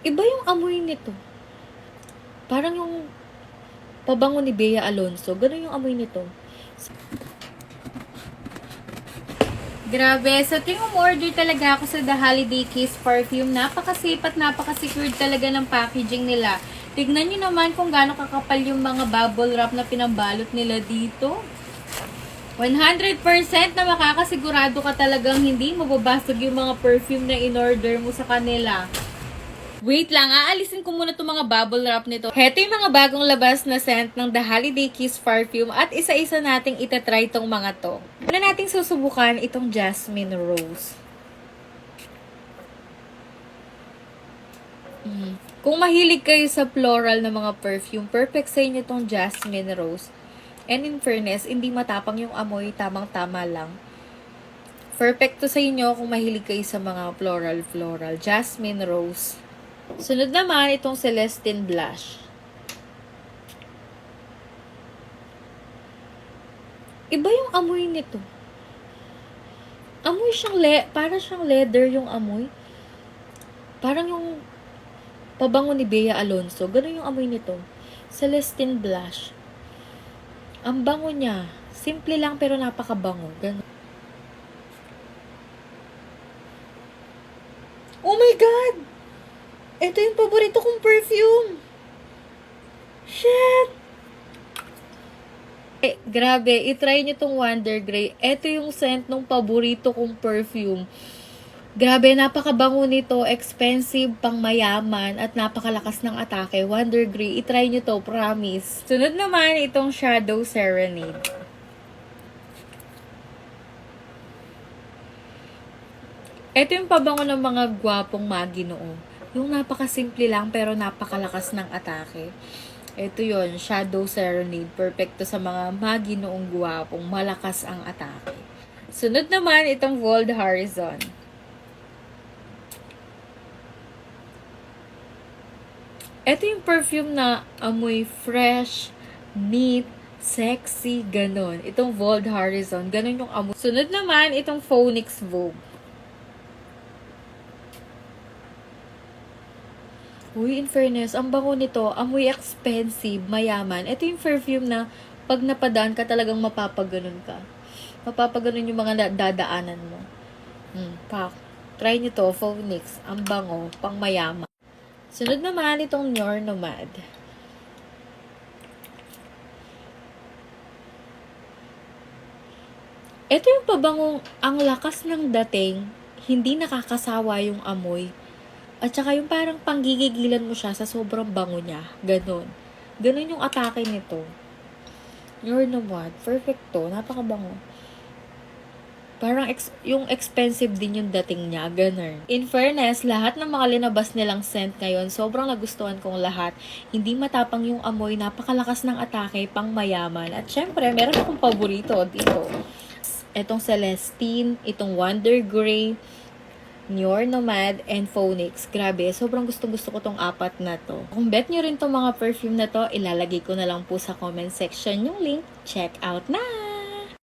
Iba yung amoy nito. Parang yung pabango ni Bea Alonso. Ganun yung amoy nito. Grabe. So, order talaga ako sa The Holiday Kiss Perfume. Napaka-safe at napaka-secured talaga ng packaging nila. Tignan nyo naman kung gaano kakapal yung mga bubble wrap na pinambalot nila dito. 100% na makakasigurado ka talagang hindi mababasag yung mga perfume na in-order mo sa kanila. Wait lang, aalisin ko muna itong mga bubble wrap nito. Heto yung mga bagong labas na scent ng The Holiday Kiss Perfume at isa-isa nating itatry itong mga to. Una nating susubukan itong Jasmine Rose. Kung mahilig kayo sa floral na mga perfume, perfect sa inyo itong Jasmine Rose. And in fairness, hindi matapang yung amoy, tamang-tama lang. Perfect to sa inyo kung mahilig kayo sa mga floral. Jasmine Rose. Sunod naman, itong Celestine Blush. Iba yung amoy nito. Amoy siyang para siyang leather yung amoy. Parang yung pabango ni Bea Alonso. Ganun yung amoy nito. Celestine Blush. Ang bango niya. Simple lang pero napakabango. Ganun. Oh my God! Ito yung paborito kong perfume. Shit! Grabe, itry nyo tong Wonder Grey. Ito yung scent ng paborito kong perfume. Grabe, napakabango nito, expensive, pang mayaman, at napakalakas ng atake. Wonder Grey, itry nyo to, promise. Sunod naman, itong Shadow Serenade. Ito yung pabango ng mga gwapong maginoo. Yung napakasimple lang pero napakalakas ng atake. Ito yon, Shadow Serenade. Perfecto sa mga maginoong gwapong malakas ang atake. Sunod naman, itong Vold Horizon. Ito yung perfume na amoy fresh, neat, sexy, ganon. Itong Vold Horizon, ganon yung amoy. Sunod naman, itong Phoenix Vogue. Uy, in fairness, ang bango nito, amoy expensive, mayaman. Ito yung perfume na pag napadaan ka talagang mapapaganon ka. Mapapaganon yung mga dadaanan mo. Pak. Try nyo to, Phoenix. Ang bango, pang mayaman. Sunod naman itong Your Nomad. Ito yung pabangong ang lakas ng dating, hindi nakakasawa yung amoy. At saka yung parang panggigigilan mo siya sa sobrang bango niya. Ganon. Ganon yung atake nito. Your Nomad. Perfect to. Napakabango. Parang yung expensive din yung dating niya. Ganon. In fairness, lahat ng mga linabas nilang scent ngayon, sobrang nagustuhan kong lahat. Hindi matapang yung amoy. Napakalakas ng atake, pang mayaman. At syempre, meron akong paborito dito. Itong Celestine, itong Wonder Grey, Your Nomad, and Phoenix. Grabe, sobrang gustong-gusto ko tong apat na to. Kung bet nyo rin tong mga perfume na to, ilalagay ko na lang po sa comment section yung link. Check out na!